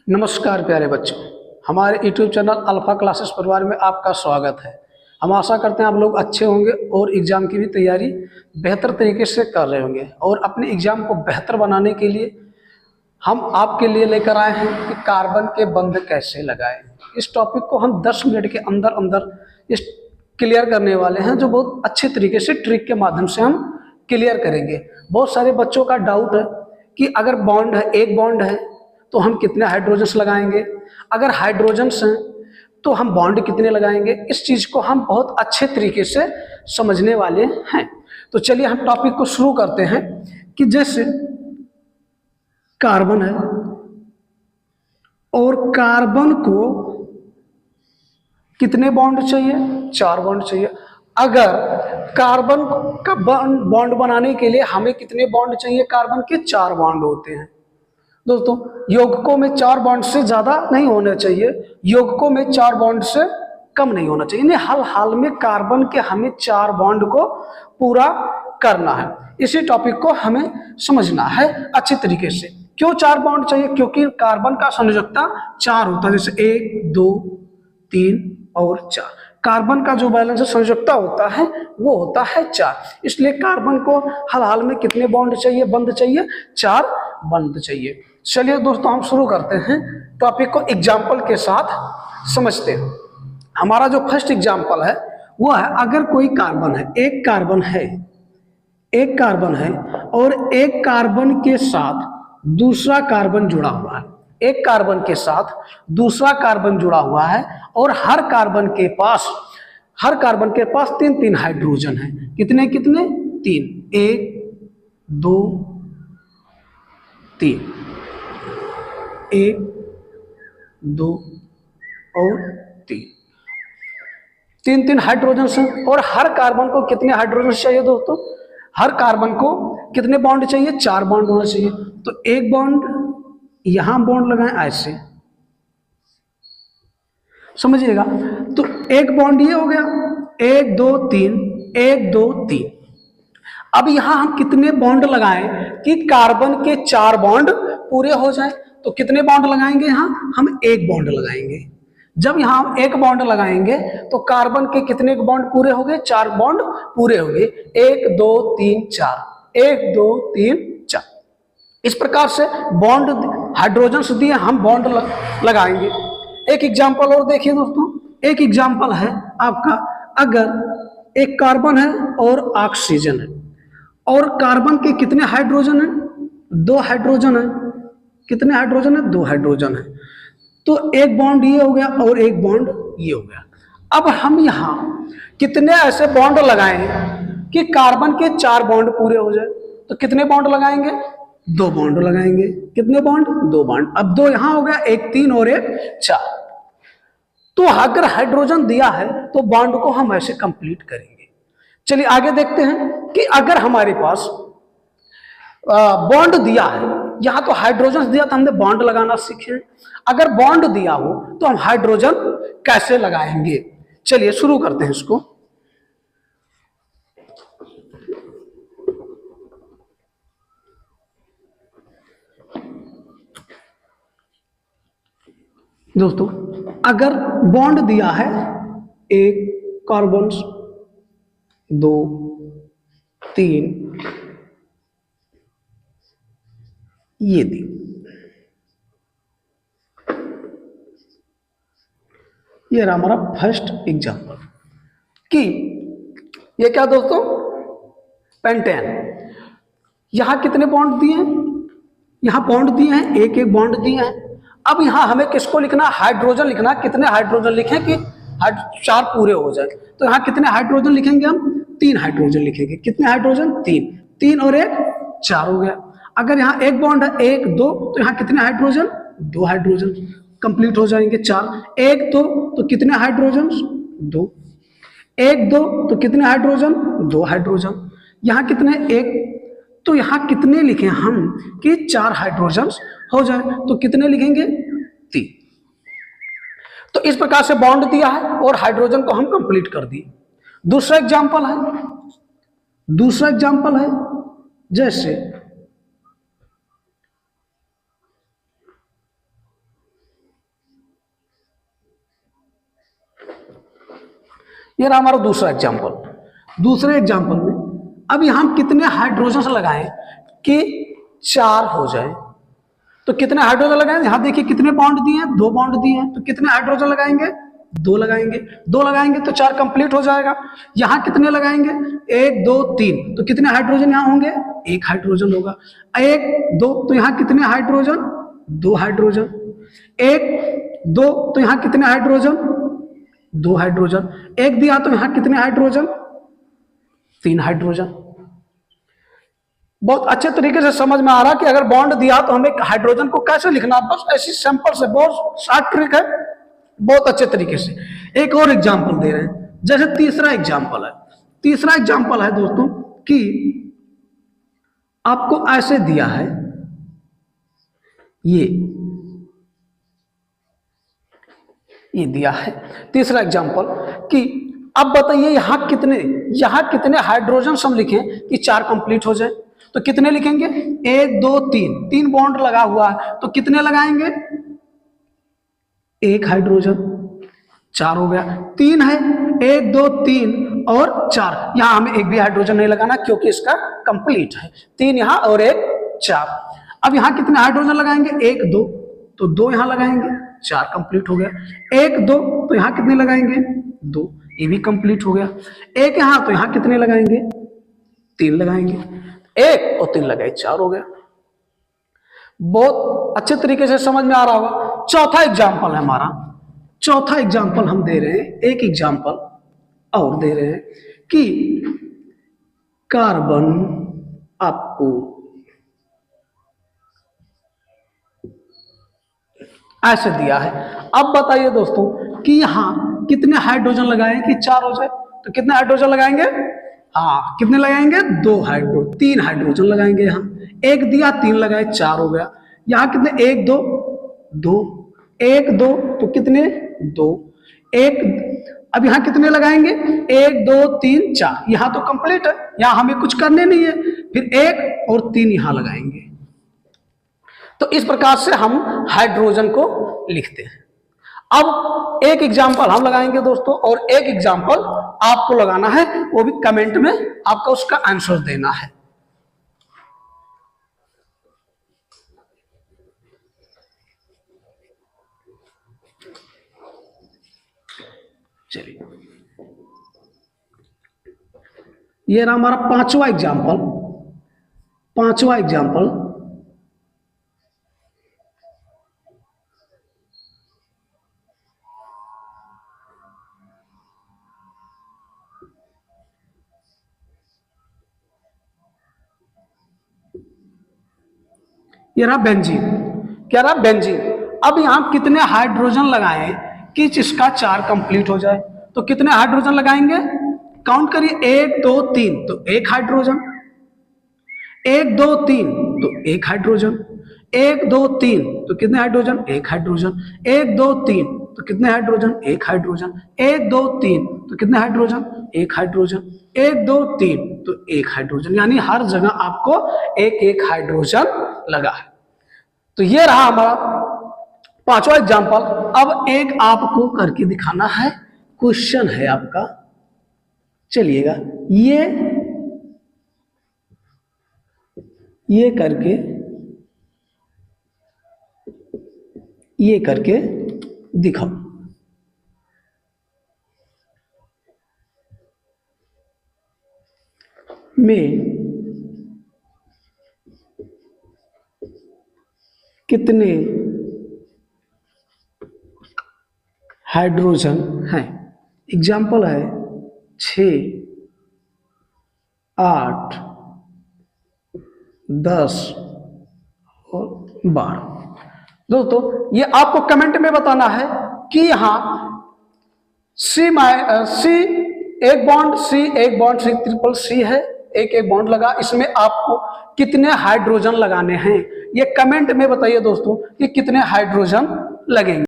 नमस्कार प्यारे बच्चों, हमारे YouTube चैनल अल्फा क्लासेस परिवार में आपका स्वागत है। हम आशा करते हैं आप लोग अच्छे होंगे और एग्ज़ाम की भी तैयारी बेहतर तरीके से कर रहे होंगे। और अपने एग्ज़ाम को बेहतर बनाने के लिए हम आपके लिए लेकर आए हैं कि कार्बन के बंध कैसे लगाएं। इस टॉपिक को हम 10 मिनट के अंदर अंदर इस क्लियर करने वाले हैं, जो बहुत अच्छे तरीके से ट्रिक के माध्यम से हम क्लियर करेंगे। बहुत सारे बच्चों का डाउट है कि अगर बॉन्ड है, एक बॉन्ड है तो हम कितने हाइड्रोजन्स लगाएंगे, अगर हाइड्रोजन्स हैं तो हम बॉन्ड कितने लगाएंगे। इस चीज़ को हम बहुत अच्छे तरीके से समझने वाले हैं। तो चलिए हम टॉपिक को शुरू करते हैं कि जैसे कार्बन है और कार्बन को कितने बॉन्ड चाहिए, 4 बॉन्ड चाहिए। अगर कार्बन का बॉन्ड बनाने के लिए हमें कितने बॉन्ड चाहिए, कार्बन के 4 बॉन्ड होते हैं। दोस्तों यौगिकों में 4 बॉन्ड से ज्यादा नहीं होना चाहिए, यौगिकों में 4 बॉन्ड से कम नहीं होना चाहिए। यानी हर हाल में कार्बन के हमें 4 बॉन्ड को पूरा करना है। इसी टॉपिक को हमें समझना है अच्छी तरीके से। क्यों 4 बॉन्ड चाहिए? क्योंकि कार्बन का संयोजकता 4 होता है, जैसे 1 2 3 और 4। कार्बन का जो बैलेंस संयोजकता होता है वो होता है 4। इसलिए कार्बन को हर हाल में कितने बॉन्ड चाहिए, बंध चाहिए? 4 बंध चाहिए। चलिए दोस्तों हम शुरू करते हैं टॉपिक को एग्जाम्पल के साथ समझते हैं। हमारा जो फर्स्ट एग्जाम्पल है वो है, अगर कोई कार्बन है, एक कार्बन है, एक कार्बन है और एक कार्बन के साथ दूसरा कार्बन जुड़ा हुआ है, एक कार्बन के साथ दूसरा कार्बन जुड़ा हुआ है और हर कार्बन के पास 3 हाइड्रोजन है। कितने कितने? 3, 1 2 3, 1 2 और 3 हाइड्रोजन हैं। और हर कार्बन को कितने हाइड्रोजन चाहिए दोस्तों? हर कार्बन को कितने बॉन्ड चाहिए? 4 बॉन्ड होना चाहिए। तो एक बॉन्ड यहां बॉन्ड लगाएं ऐसे, समझिएगा। तो एक बॉन्ड ये हो गया, 1 2 3, 1 2 3। अब यहां हम कितने बॉन्ड लगाएं कि कार्बन के 4 बॉन्ड पूरे हो जाए? तो कितने बॉन्ड लगाएंगे? यहां हम एक बॉन्ड लगाएंगे। जब यहां हम एक बॉन्ड लगाएंगे तो कार्बन के कितने बॉन्ड पूरे हो गए? 4 बॉन्ड पूरे हो गए। 1 2 3 4, 1 2 3 4। इस प्रकार से बॉन्ड हाइड्रोजन दिए, हम बॉन्ड लगाएंगे। एक एग्जाम्पल और देखिए दोस्तों, एक एग्जाम्पल है आपका, अगर एक कार्बन है और ऑक्सीजन है और कार्बन के कितने हाइड्रोजन है? 2 हाइड्रोजन है। कितने हाइड्रोजन है? 2 हाइड्रोजन है। तो एक बॉन्ड ये हो गया और एक बॉन्ड ये हो गया। अब हम यहां कितने ऐसे बॉन्ड लगाएं कि कार्बन के 4 बॉन्ड पूरे हो जाए? तो कितने बॉन्ड लगाएंगे? 2 बॉन्ड लगाएंगे। कितने बॉन्ड? 2 बॉन्ड। अब 2 यहां हो गया, एक 3 और एक 4। तो अगर हाइड्रोजन दिया है तो बॉन्ड को हम ऐसे कंप्लीट करेंगे। चलिए आगे देखते हैं कि अगर हमारे पास बॉन्ड दिया है, यहां तो हाइड्रोजन दिया था, हमने बॉन्ड लगाना सीखे। अगर बॉन्ड दिया हो तो हम हाइड्रोजन कैसे लगाएंगे? चलिए शुरू करते हैं इसको। दोस्तों अगर बॉन्ड दिया है, एक कार्बन 2 3 ये दी, ये रहा हमारा फर्स्ट एग्जांपल कि ये क्या दोस्तों? पेंटेन। यहां कितने बॉन्ड दिए हैं? यहां बॉन्ड दिए हैं, एक एक बॉन्ड दिए हैं। अब यहां हमें किसको लिखना? हाइड्रोजन लिखना। कितने हाइड्रोजन लिखें कि 4 पूरे हो जाए? तो यहां कितने हाइड्रोजन लिखेंगे? हम 3 हाइड्रोजन लिखेंगे। कितने हाइड्रोजन? 3, 3 और 1 4 हो गया। अगर यहाँ एक बॉन्ड है, 1 2, तो यहाँ कितने हाइड्रोजन? 2 हाइड्रोजन कंप्लीट हो जाएंगे। 4 1 2, तो कितने हाइड्रोजन? 2। 1 2, तो कितने हाइड्रोजन? 2 हाइड्रोजन। यहाँ कितने? 1। तो यहाँ कितने लिखें हम कि 4 हाइड्रोजन हो जाए? तो कितने लिखेंगे? 3। तो इस प्रकार से बॉन्ड दिया है और हाइड्रोजन को हम कंप्लीट कर दिए। दूसरा एग्जांपल है, जैसे ये रहा हमारा दूसरा एग्जाम्पल। दूसरे एग्जाम्पल में अब यहां हम कितने हाइड्रोजन लगाएं कि 4 हो जाए, तो कितने हाइड्रोजन लगाएंगे, यहां देखिए कितने बॉन्ड दिए हैं, 2 बॉन्ड दिए हैं, तो कितने हाइड्रोजन लगाएंगे, 2 लगाएंगे। 2 लगाएंगे तो 4 कंप्लीट हो जाएगा। यहां कितने लगाएंगे, 1 2 3, तो कितने हाइड्रोजन यहां होंगे, 1 हाइड्रोजन होगा। 1 2, तो यहां कितने हाइड्रोजन, 2 हाइड्रोजन। 1 2, तो यहां कितने हाइड्रोजन, 2 हाइड्रोजन। 1 दिया तो यहां कितने हाइड्रोजन, 3 हाइड्रोजन। बहुत अच्छे तरीके से समझ में आ रहा कि अगर बॉन्ड दिया तो हमें हाइड्रोजन को कैसे लिखना, बस ऐसी सिंपल से बहुत शॉर्ट ट्रिक है, बहुत अच्छे तरीके से। एक और एग्जांपल दे रहे हैं, जैसे तीसरा एग्जांपल है। तीसरा एग्जांपल है दोस्तों कि आपको ऐसे दिया है, ये दिया है तीसरा एग्जांपल कि अब बताइए यहां कितने हाइड्रोजन हम लिखें कि 4 कंप्लीट हो जाए, तो कितने लिखेंगे, 1 2 3, 3 बॉन्ड लगा हुआ है, तो कितने लगाएंगे, 1 हाइड्रोजन, 4 हो गया। 3 है, 1 2 3 और 4, यहां हमें एक भी हाइड्रोजन नहीं लगाना क्योंकि इसका कंप्लीट है। 3 यहां और 1 4। अब यहां कितने हाइड्रोजन लगाएंगे, 1 2, तो 2 यहां लगाएंगे, 4 कंप्लीट हो गया। 1 2, तो यहां कितने लगाएंगे, 2, ये भी कंप्लीट हो गया। 1 यहां, तो यहां कितने लगाएंगे, 3 लगाएंगे। 1 और 3 लगाए, 4 हो गया। बहुत अच्छे तरीके से समझ में आ रहा होगा। चौथा एग्जाम्पल है हमारा, चौथा एग्जाम्पल हम दे रहे हैं, एक एग्जाम्पल और दे रहे हैं कि कार्बन आपको ऐसे दिया है। अब बताइए दोस्तों कि यहां कितने हाइड्रोजन लगाएं कि 4 हो जाए, तो कितने हाइड्रोजन लगाएंगे, हाँ कितने लगाएंगे, 3 हाइड्रोजन लगाएंगे। यहां 1 दिया, 3 लगाए, 4 हो गया। यहां कितने, 1 2 2, 1 2, तो कितने, 2 1। अब यहां कितने लगाएंगे, 1 2 3 4, यहां तो कंप्लीट है, यहां हमें कुछ करने नहीं है। फिर 1 और 3 यहां लगाएंगे। तो इस प्रकार से हम हाइड्रोजन को लिखते हैं। अब एक एग्जाम्पल हम लगाएंगे दोस्तों, और एक एग्जाम्पल आपको लगाना है, वो भी कमेंट में आपका उसका आंसर देना है। चलिए, ये रहा हमारा पांचवा एग्जाम्पल। पांचवा एग्जाम्पल, ये रहा बेंजीन। क्या रहा, बेंजीन। अब यहां कितने हाइड्रोजन लगाएं कि इसका 4 कंप्लीट हो जाए, तो कितने हाइड्रोजन लगाएंगे, काउंट करिए, 1 2 3, तो 1 हाइड्रोजन। 1 2 3, तो 1 हाइड्रोजन। 1 2 3, तो कितने हाइड्रोजन, 1 हाइड्रोजन। 1 2 3, तो कितने हाइड्रोजन, 1 हाइड्रोजन। 1 2 3, तो कितने हाइड्रोजन, 1 हाइड्रोजन। 1 2 3, तो 1 हाइड्रोजन, यानी हर जगह आपको 1 1 हाइड्रोजन लगा है। तो ये रहा हमारा पांचवा एग्जाम्पल। अब एक आपको करके दिखाना है, क्वेश्चन है आपका, चलिएगा ये करके दिखाओ। में कितने हाइड्रोजन हैं, एग्जाम्पल है 6 8 10 और 12। दोस्तों ये आपको कमेंट में बताना है कि यहां सी एक बॉन्ड सी ट्रिपल सी है, एक बॉन्ड लगा, इसमें आपको कितने हाइड्रोजन लगाने हैं, ये कमेंट में बताइए दोस्तों कि कितने हाइड्रोजन लगेंगे।